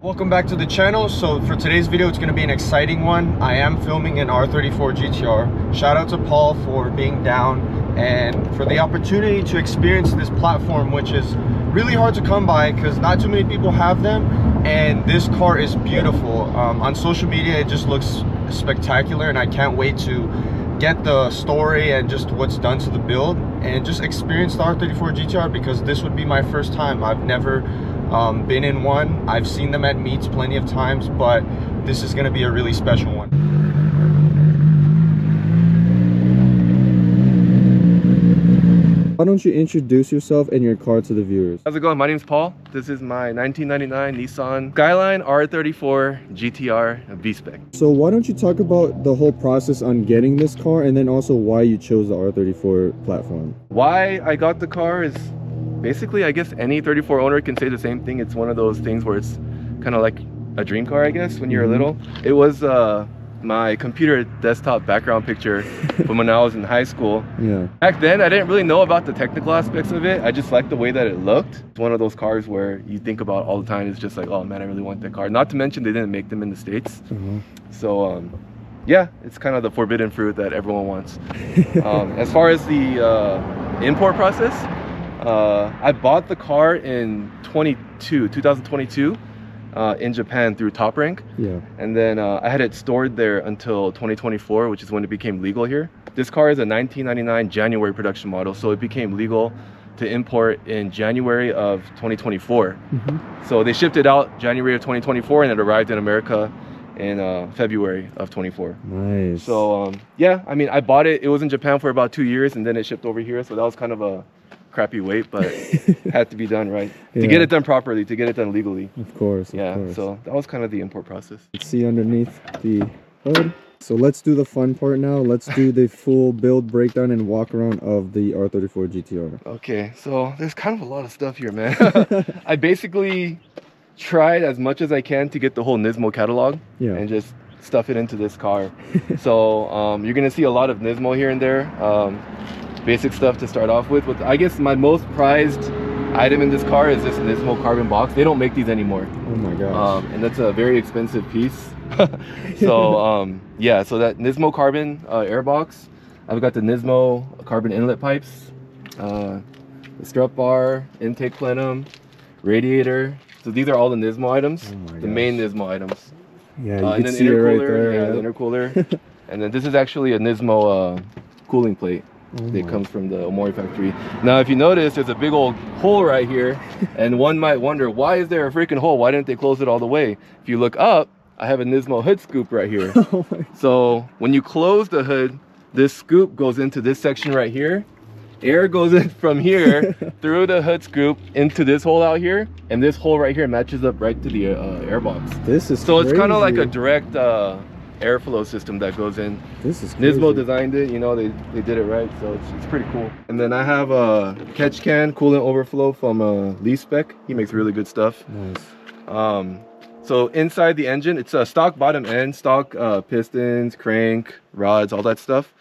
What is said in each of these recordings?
Welcome back to the channel. So for today's video, it's going to be an exciting one. I am filming an R34 GTR. Shout out to Paul for being down and for the opportunity to experience this platform, which is really hard to come by because not too many people have them. And this car is beautiful. On social media, it just looks spectacular, and I can't wait to get the story and just what's done to the build and just experience the R34 GTR, because this would be my first time. I've never been in one. I've seen them at meets plenty of times, but this is going to be a really special one. Why don't you introduce yourself and your car to the viewers? How's it going? My name's Paul. This is my 1999 Nissan Skyline R34 GTR V-Spec. So why don't you talk about the whole process on getting this car, and then also why you chose the R34 platform? Why I got the car is basically, I guess any 34 owner can say the same thing. It's one of those things where it's kind of like a dream car, I guess, when you're little. It was my computer desktop background picture from when I was in high school. Yeah. Back then, I didn't really know about the technical aspects of it. I just liked the way that it looked. It's one of those cars where you think about all the time. It's just like, oh man, I really want that car. Not to mention they didn't make them in the States. So yeah, it's kind of the forbidden fruit that everyone wants. As far as the import process, I bought the car in 2022 in Japan through Top Rank. Yeah. And then I had it stored there until 2024, which is when it became legal here. This car is a 1999 January production model, so it became legal to import in January of 2024. So they shipped it out January of 2024, and it arrived in America in February of 24. Nice. So yeah, I mean, I bought it. It was in Japan for about 2 years, and then it shipped over here. So that was kind of a crappy wait, but had to be done right to get it done properly, to get it done legally. Of course. Yeah. Of course. So that was kind of the import process. Let's see underneath the hood. So let's do the fun part now. Let's do the full build breakdown and walk around of the R34 GTR. Okay, so there's kind of a lot of stuff here, man. I basically tried as much as I can to get the whole Nismo catalog and just stuff it into this car. So you're gonna see a lot of Nismo here and there. Basic stuff to start off with. But I guess my most prized item in this car is this Nismo carbon box. They don't make these anymore. Oh my gosh. And that's a very expensive piece. So yeah, so that Nismo carbon air box. I've got the Nismo carbon inlet pipes, the strut bar, intake plenum, radiator. So these are all the Nismo items, the main Nismo items. Yeah, you and can then see it right there. Yeah, the intercooler. And then this is actually a Nismo cooling plate. It comes from the Omori factory. Now, if you notice, there's a big old hole right here, and one might wonder, why is there a freaking hole? Why didn't they close it all the way? If you look up, I have a Nismo hood scoop right here. So when you close the hood, this scoop goes into this section right here. Air goes in from here through the hood scoop into this hole out here, and this hole right here matches up right to the air box. This is so crazy. It's kind of like a direct airflow system that goes in. This is crazy. Nismo designed it, you know, they did it right, so it's pretty cool. And then I have a catch can coolant overflow from V-Spec. He makes really good stuff. Nice. So inside the engine, it's a stock bottom end, stock pistons, crank, rods, all that stuff.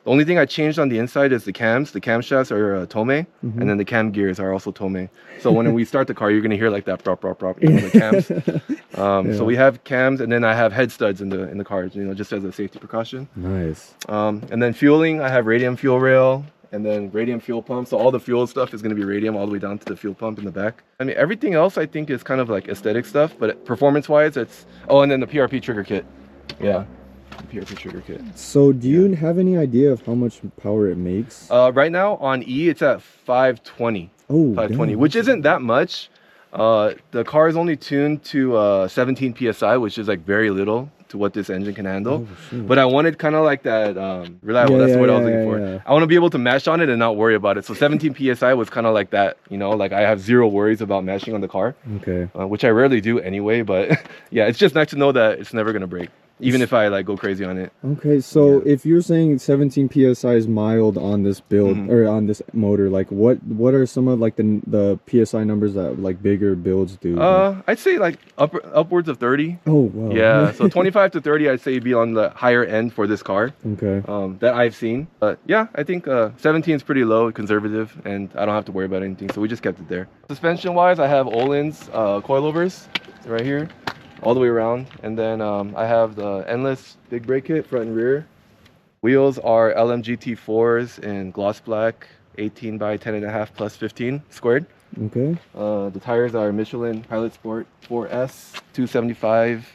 The only thing I changed on the inside is the cams. The camshafts are Tomei, and then the cam gears are also Tomei. So when we start the car, you're gonna hear like that prop, you know, the cams. So we have cams, and then I have head studs in the cars, you know, just as a safety precaution. Nice. And then fueling, I have radium fuel rail, and then radium fuel pump. So all the fuel stuff is gonna be radium all the way down to the fuel pump in the back. I mean, everything else I think is kind of like aesthetic stuff, but performance-wise, it's and then the PRP trigger kit. Yeah. PRP trigger kit. So do you have any idea of how much power it makes? Right now on E it's at 520. 520, which isn't that much. The car is only tuned to 17 psi, which is like very little to what this engine can handle. But I wanted kind of like that reliable. That's what I was looking for. I want to be able to mash on it and not worry about it. So 17 psi was kind of like that, you know, like I have zero worries about mashing on the car. Which I rarely do anyway, but yeah, it's just nice to know that it's never gonna break, even if I like go crazy on it. Okay, so if you're saying 17 psi is mild on this build or on this motor, like what are some of like the psi numbers that like bigger builds do? I'd say like upwards of 30. Oh wow. Yeah, so 25 to 30 I'd say be on the higher end for this car. Okay. That I've seen. But yeah, I think 17 is pretty low, conservative, and I don't have to worry about anything, so we just kept it there. Suspension wise, I have Olin's coilovers right here. all the way around. And then I have the endless big brake kit, front and rear. Wheels are LMGT4s in gloss black, 18 by 10.5 plus 15 squared. Okay. The tires are Michelin Pilot Sport 4S 275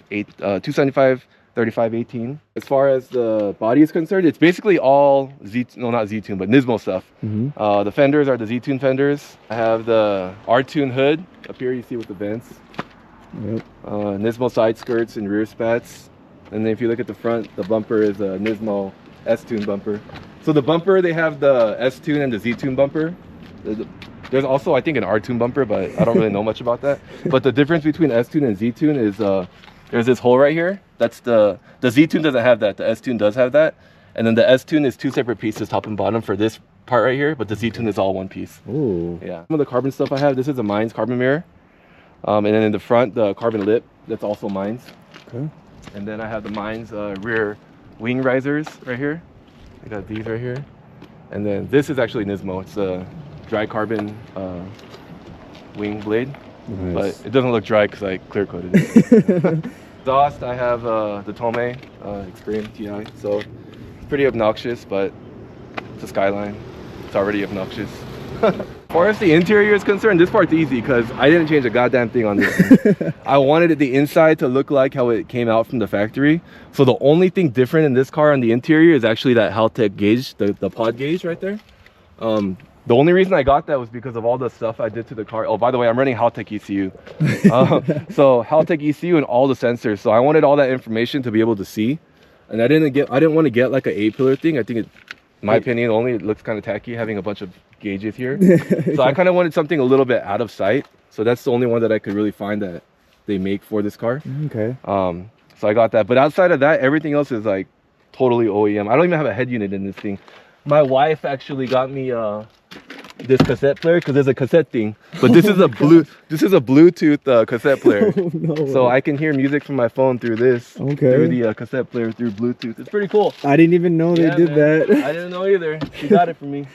35 18. As far as the body is concerned, it's basically all not Z-Tune, but Nismo stuff. The fenders are the Z-Tune fenders. I have the R-Tune hood up here, you see with the vents. Yep. Nismo side skirts and rear spats. And then if you look at the front, the bumper is a Nismo S-Tune bumper. So the bumper, they have the S-Tune and the Z-Tune bumper. There's also, I think, an R-Tune bumper, but I don't really know much about that. But the difference between S-Tune and Z-Tune is there's this hole right here. That's the Z-Tune doesn't have that. The S-Tune does have that. And then the S-Tune is two separate pieces, top and bottom, for this part right here. But the Z-Tune is all one piece. Ooh. Yeah. Some of the carbon stuff I have, this is a Mines carbon mirror. And then in the front, the carbon lip, that's also Mines. Okay. And then I have the Mines rear wing risers right here. I got these right here. And then this is actually Nismo. It's a dry carbon wing blade. Nice. But it doesn't look dry because I clear coated it. Exhaust, I have the Tome Extreme TI. So it's pretty obnoxious, but it's a Skyline. It's already obnoxious. As far as the interior is concerned, this part's easy because I didn't change a goddamn thing on this thing. I wanted the inside to look like how it came out from the factory. So the only thing different in this car on the interior is actually that Haltech gauge, the pod gauge right there. The only reason I got that was because of all the stuff I did to the car. Oh, by the way, I'm running Haltech ECU. So Haltech ECU and all the sensors. So I wanted all that information to be able to see. And I didn't want to get like a A-pillar thing. I think in my opinion only, it looks kind of tacky having a bunch of gauges here. So I kind of wanted something a little bit out of sight. So that's the only one that I could really find that they make for this car. Okay. So I got that. But outside of that, everything else is like totally OEM. I don't even have a head unit in this thing. My wife actually got me this cassette player because there's a cassette thing, but this is a Bluetooth cassette player. Oh, no so way. I can hear music from my phone through this. Okay. Through the cassette player through Bluetooth. It's pretty cool. I didn't even know they did man. that. I didn't know either. She got it for me.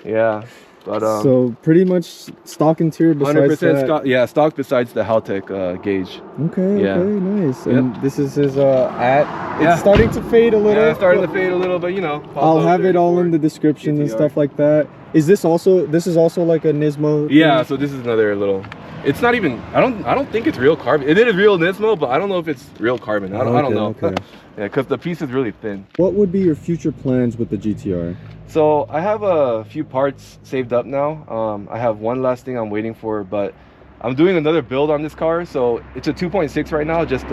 Yeah. But so pretty much stock interior besides 100% that. stock. Yeah, stock besides the Haltech gauge. Okay, Yeah. okay, nice. And this is his at. Yeah. It's starting to fade a little. Yeah, it's starting to fade a little, but you know. I'll have it all in the description and GTR. stuff like that. Is this also? This is also like a Nismo thing? Yeah, so this is another little. It's not even. I don't think it's real carbon. It is real Nismo, but I don't know if it's real carbon. I don't know. Okay. Yeah, because the piece is really thin. What would be your future plans with the GTR? So I have a few parts saved up now. I have one last thing I'm waiting for, but I'm doing another build on this car. So it's a 2.6 right now, just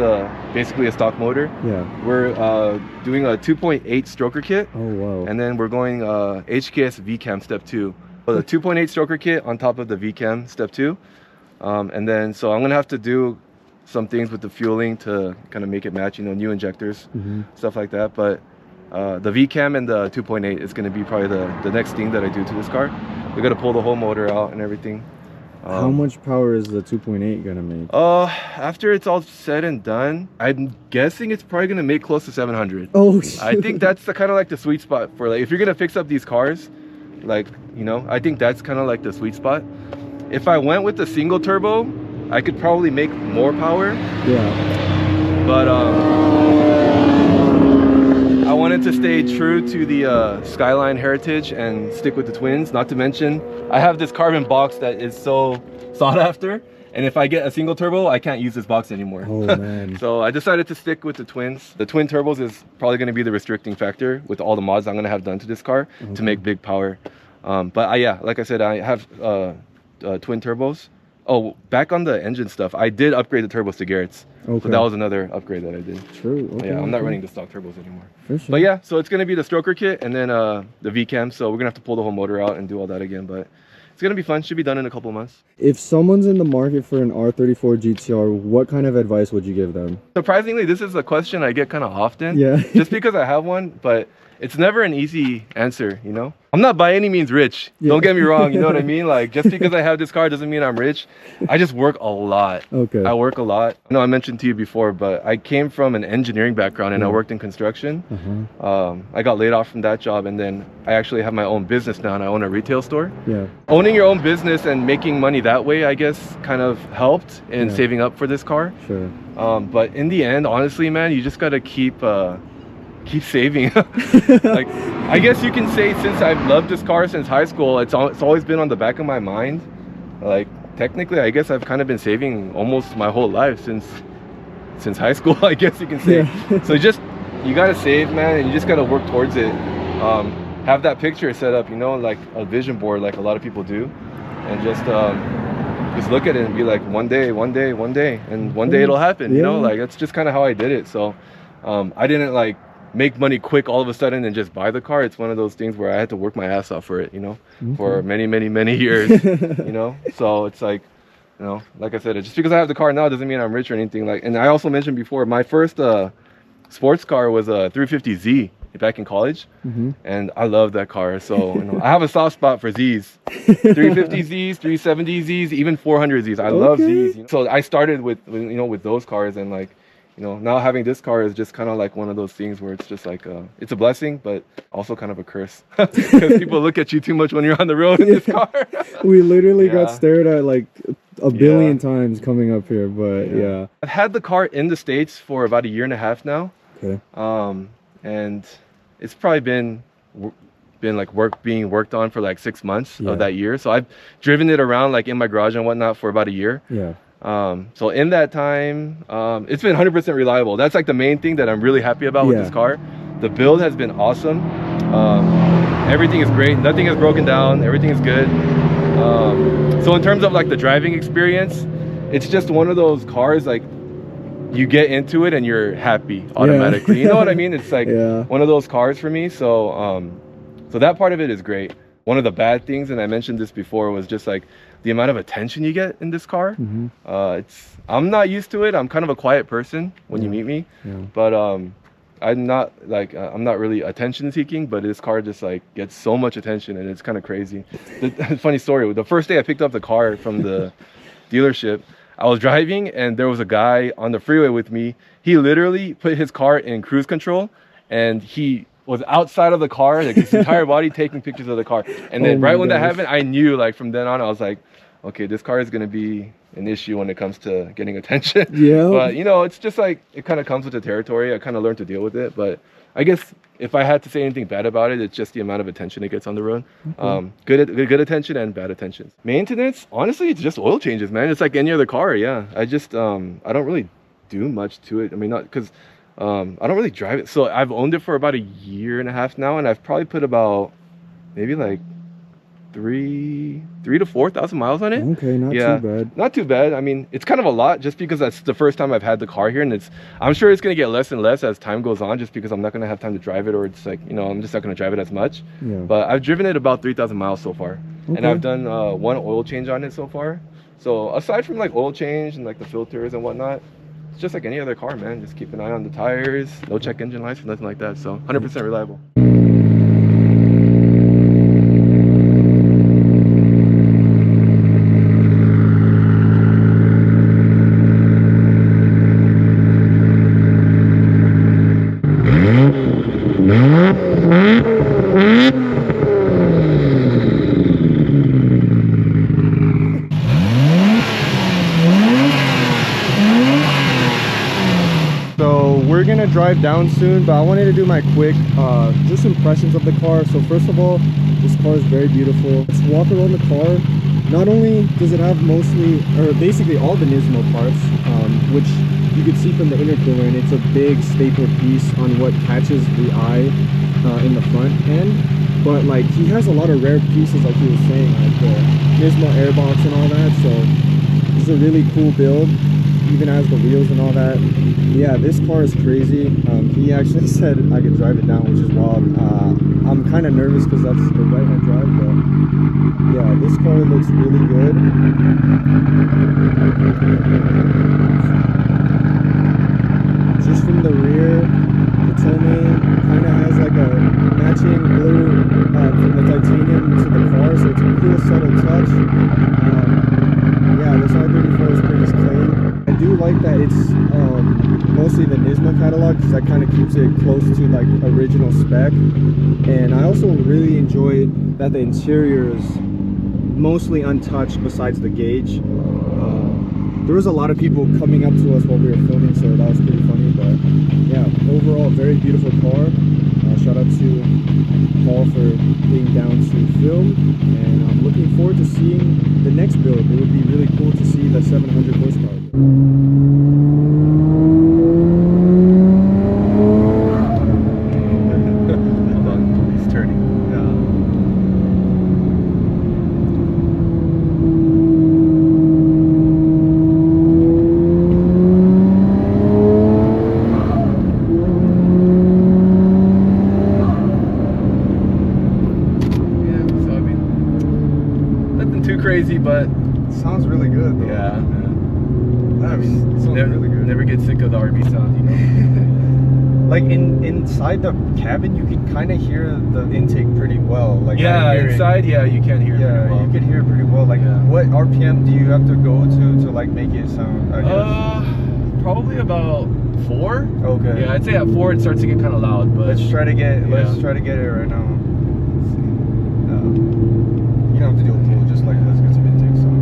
basically a stock motor. Yeah. We're doing a 2.8 stroker kit. Oh wow. And then we're going HKS VCAM step 2. So the 2.8 stroker kit on top of the VCAM step 2. And then so I'm gonna have to do some things with the fueling to kind of make it match, you know, new injectors, stuff like that. But the VCAM and the 2.8 is going to be probably the next thing that I do to this car. We got to pull the whole motor out and everything. How much power is the 2.8 gonna make? After it's all said and done, I'm guessing it's probably going to make close to 700. Oh shit. I think that's the kind of like the sweet spot for like if you're going to fix up these cars, like, you know, I think that's kind of like the sweet spot. If I went with the single turbo, I could probably make more power. Yeah. But I wanted to stay true to the Skyline heritage and stick with the twins. Not to mention, I have this carbon box that is so sought after. And if I get a single turbo, I can't use this box anymore. Oh man. So I decided to stick with the twins. The twin turbos is probably going to be the restricting factor with all the mods I'm going to have done to this car to make big power. But yeah, like I said, I have twin turbos. Oh, back on the engine stuff, I did upgrade the turbos to Garrett's. Okay. So that was another upgrade that I did. True. Okay, Yeah, I'm not running the stock turbos anymore. For sure. But yeah, so it's going to be the stroker kit and then the VCAM. So we're going to have to pull the whole motor out and do all that again. But it's going to be fun. Should be done in a couple of months. If someone's in the market for an R34 GTR, what kind of advice would you give them? Surprisingly, this is a question I get kind of often. Yeah. Just because I have one. But it's never an easy answer, you know. I'm not by any means rich. Yeah. Don't get me wrong, you know what I mean? Like, just because I have this car doesn't mean I'm rich. I just work a lot. Okay. I work a lot. I know I mentioned to you before, but I came from an engineering background and I worked in construction. I got laid off from that job, and then I actually have my own business now, and I own a retail store. Yeah. Owning your own business and making money that way, I guess, kind of helped in saving up for this car. Sure. But in the end, honestly, man, you just gotta keep saving. Like, I guess you can say, since I've loved this car since high school, it's always been on the back of my mind. Like, technically, I guess I've kind of been saving almost my whole life since high school, I guess you can say. Yeah. So just, you gotta save, man, and you just gotta work towards it. Have that picture set up, you know, like a vision board, like a lot of people do, and just look at it and be like, one day, and one day it'll happen. You know, like, that's just kind of how I did it. So I didn't like make money quick all of a sudden and just buy the car. It's one of those things where I had to work my ass off for it, you know, for many years. You know, so it's like, you know, like I said, just because I have the car now doesn't mean I'm rich or anything. Like, and I also mentioned before, my first sports car was a 350Z back in college, and I love that car. So, you know, I have a soft spot for Z's, 350Zs, 370Zs, even 400Zs. I love Z's. You know? So I started with, you know, with those cars, and like, you know, now having this car is just kind of like one of those things where it's just like it's a blessing, but also kind of a curse, because people look at you too much when you're on the road in this car. We literally got stared at like a billion times coming up here, but yeah. I've had the car in the States for about 1.5 years now. Okay. And it's probably been like being worked on for like 6 months of that year. So I've driven it around like in my garage and whatnot for about a year. Yeah. So in that time, it's been 100% reliable. That's like the main thing that I'm really happy about with this car. The build has been awesome. Everything is great. Nothing has broken down. Everything is good. So in terms of like the driving experience, it's just one of those cars, like, you get into it and you're happy automatically. You know what I mean? It's like one of those cars for me. So so that part of it is great. One of the bad things, and I mentioned this before, was just like the amount of attention you get in this car. I'm not used to it. I'm kind of a quiet person when you meet me, but I'm not really attention seeking, but this car just like gets so much attention, and it's kind of crazy. Funny story, the first day I picked up the car from the dealership, I was driving and there was a guy on the freeway with me. He literally put his car in cruise control, and he was outside of the car, like his entire body, taking pictures of the car. And then right when that happened, I knew, like, from then on, I was like, okay, this car is going to be an issue when it comes to getting attention. Yeah. But, you know, it's just like, it kind of comes with the territory. I kind of learned to deal with it. But I guess if I had to say anything bad about it, it's just the amount of attention it gets on the road. Good attention and bad attention. Maintenance, honestly, it's just oil changes, man. It's like any other car. Yeah. I just, I don't really do much to it. I mean, not because I don't really drive it. So I've owned it for about 1.5 years now, and I've probably put about maybe like 3,000 to 4,000 miles on it. Okay, not too bad. Not too bad. I mean, it's kind of a lot just because that's the first time I've had the car here, and I'm sure it's going to get less and less as time goes on, just because I'm not going to have time to drive it, or it's like, you know, I'm just not going to drive it as much. But I've driven it about 3,000 miles so far, and I've done one oil change on it so far. So aside from like oil change and like the filters and whatnot, it's just like any other car, man. Just keep an eye on the tires, no check engine lights, nothing like that. So 100% reliable. We're gonna drive down soon, but I wanted to do my quick just impressions of the car. So first of all, this car is very beautiful. Let's walk around the car. Not only does it have mostly, or basically all the Nismo parts, which you can see from the intercooler, and it's a big staple piece on what catches the eye in the front end. But like, he has a lot of rare pieces, like he was saying, like the Nismo airbox and all that. So this is a really cool build, even has the wheels and all that. Yeah, this car is crazy. He actually said I could drive it down, which is wild. I'm kind of nervous because that's the right-hand drive, but yeah, this car looks really good. Just from the rear, the Tillman kind of has like a it's mostly the Nismo catalog, because that kind of keeps it close to like original spec. And I also really enjoy that the interior is mostly untouched besides the gauge. There was a lot of people coming up to us while we were filming, so that was pretty funny. But yeah, overall, very beautiful car. Shout out to Paul for being down to film, and I'm looking forward to seeing the next build. It would be really cool to see the 700 horsepower. Hold on, he's turning. Crazy, but Sounds really good though. yeah, I mean, it sounds really good. Never get sick of the RV sound, you know. Like inside the cabin, you can kind of hear the intake pretty well. Like Yeah, inside, yeah, you can hear it yeah, pretty well. you can hear it pretty well. Like, Yeah. what RPM do you have to go to like make it sound? I guess? Probably about 4. Okay. Yeah, I'd say at 4 it starts to get kind of loud, but Let's try to get it right now. You don't have to do it cool. Just like let's get some intake sound.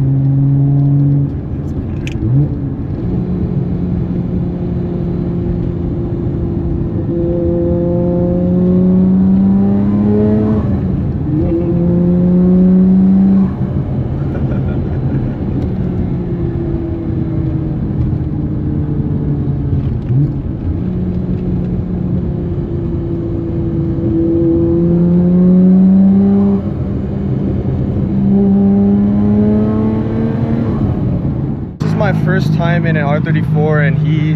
My first time in an R34, and he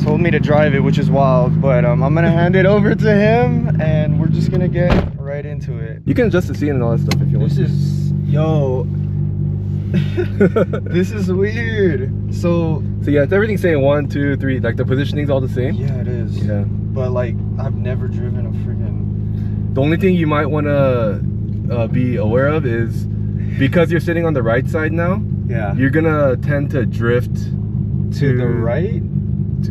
told me to drive it, which is wild, but I'm gonna hand it over to him and we're just gonna get right into it. you can adjust the seat and all that stuff if you want. This is this is weird. So yeah, it's everything saying 1, 2, 3, like the positioning's all the same. yeah, it is. Yeah, But like, I've never driven a friggin' the only thing you might want to be aware of is because you're sitting on the right side now, yeah, you're gonna tend to drift to the right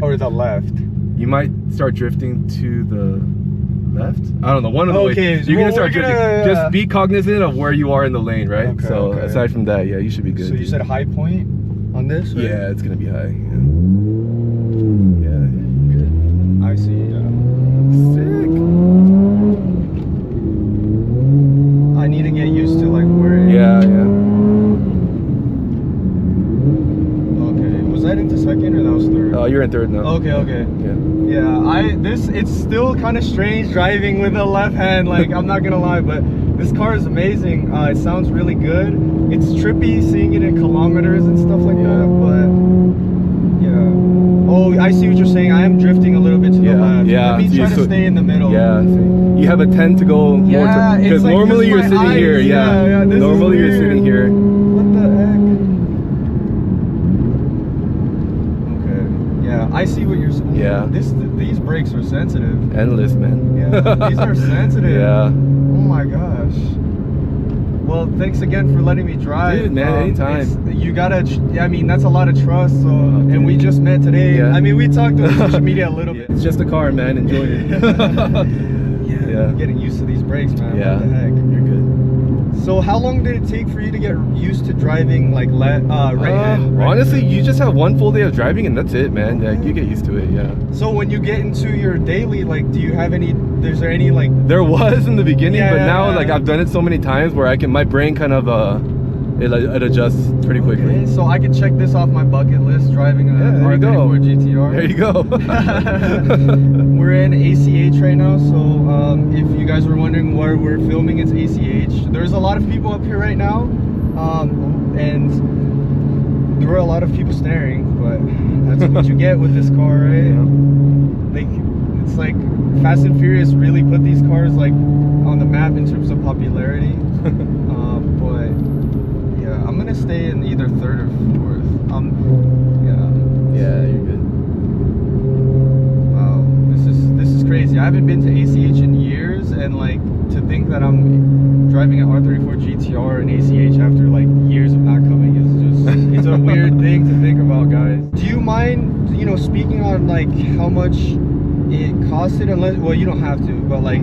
or the left. You might start drifting to the left. I don't know, one of the Okay, ways. You're well, gonna start we're drifting. gonna, Just be cognizant of where you are in the lane, right? Okay, so okay. aside from that, yeah, you should be good. So you said high point on this? Right? Yeah, it's gonna be high. Yeah, good. I see. Yeah. Sick. I need to get used to like where. Yeah, yeah. Okay. Was that into second or that was third? You're in third now. Okay. Okay. Yeah. Yeah. It's still kind of strange driving with a left hand. Like, I'm not gonna lie, but this car is amazing. It sounds really good. It's trippy seeing it in kilometers and stuff like that, but yeah. Oh, I see what you're saying. I am drifting a little bit to the left. Yeah. Let me try to stay in the middle. Yeah. See, you have a tend to go more Yeah, because it's like, normally 'cause you're my sitting eyes, here. yeah, this is normally you're weird. sitting here. What the heck? Okay. Yeah, I see what you're saying. Yeah. These brakes are sensitive. Endless, man. Yeah, these are sensitive. Yeah. Oh my gosh. Well, thanks again for letting me drive. Dude, man, anytime. You gotta, I mean, that's a lot of trust. So, and we just met today. Yeah. I mean, we talked on social media a little bit. It's just a car, man. Enjoy it. Yeah, Yeah. I'm getting used to these brakes, man. Yeah. What the heck? You're good. So, how long did it take for you to get used to driving like right hand? Honestly, you just have one full day of driving and that's it, man. Like, you get used to it, yeah. So when you get into your daily, like, do you have any? Is there any like? There was in the beginning, Yeah, but yeah, now yeah. like I've done it so many times where I can, my brain kind of it adjusts pretty quickly. Okay, so I can check this off my bucket list, driving a Yeah, there you go. R34 GTR. There you go. We're in ACH right now, so if you guys were wondering where we're filming, it's ACH. There's a lot of people up here right now, and there were a lot of people staring, but that's what you get with this car, right? It's like Fast and Furious really put these cars like on the map in terms of popularity. But yeah, I'm gonna stay in either third or fourth. Yeah, you're good. Wow, this is crazy. I haven't been to ACH in years, and like to think that I'm driving an R34 GTR and ACH after like years of not coming is just it's a weird thing to think about, guys. Do you mind you know, speaking on like how much it costed, unless, well, you don't have to, but like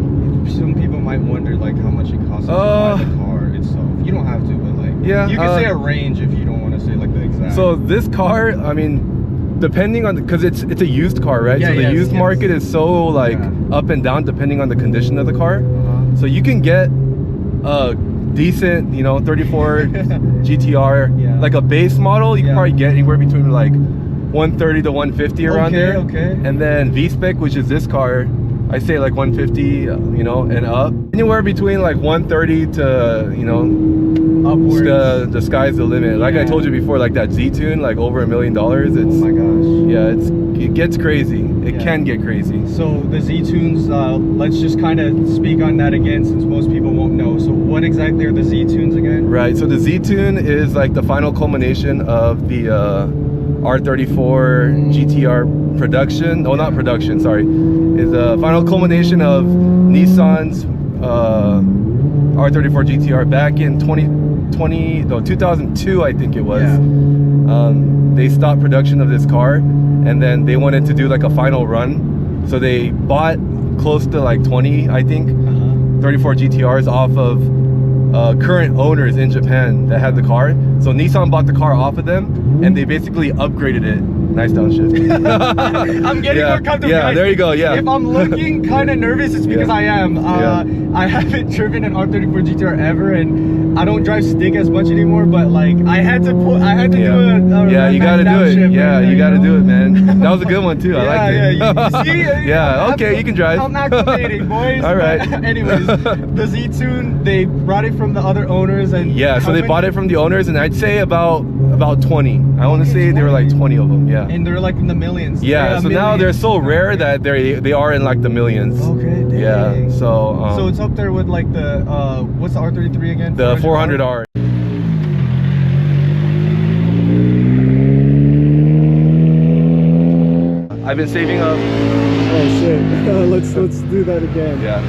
some people might wonder like how much it costs to buy the car itself. You don't have to, but like, yeah, you can say a range if you don't want to say like the exact. So this car, I mean, depending on, because it's a used car, right? Yeah, so the used market is so like up and down depending on the condition of the car. So you can get a decent, you know, 34 GTR, like a base model, you can probably get anywhere between like 130 to 150 around there. And then V-Spec, which is this car, I say like 150, you know, and up. Anywhere between like 130 to, you know, upwards. The sky's the limit. Like I told you before, like that Z-Tune, like over $1 million. It's, oh my gosh. Yeah, it gets crazy. It can get crazy. So the Z-Tunes, let's just kind of speak on that again, since most people won't know. So what exactly are the Z-Tunes again? Right, so the Z-Tune is like the final culmination of the R34 GTR production. No, not production, sorry. Is a final culmination of Nissan's R34 GTR back in 2002, I think it was. They stopped production of this car, and then they wanted to do like a final run. So they bought close to like 20, I think, 34 GTRs off of current owners in Japan that had the car. So Nissan bought the car off of them, and they basically upgraded it. Nice downshift. I'm getting more comfortable. Yeah, guys. there you go. Yeah. If I'm looking kind of nervous, it's because I am. I haven't driven an R34 GTR ever, and I don't drive stick as much anymore. But like, I had to do a yeah, you got to do it. Yeah, you got to do it, man. That was a good one too. I liked it. Yeah, you see? Yeah. Okay, you can drive. I'm acclimating, boys. All right. Anyways, the Z-Tune, they brought it from the other owners, and so they bought it from the owners, and I'd say about 20. I want to say there were like 20 of them. Yeah. And they're like in the millions. Yeah. So now they're so rare that they are in like the millions. Okay. Dang. Yeah. So it's up there with like the what's the R33 again? The 400R. I've been saving up. Oh shit. Let's do that again. Yeah.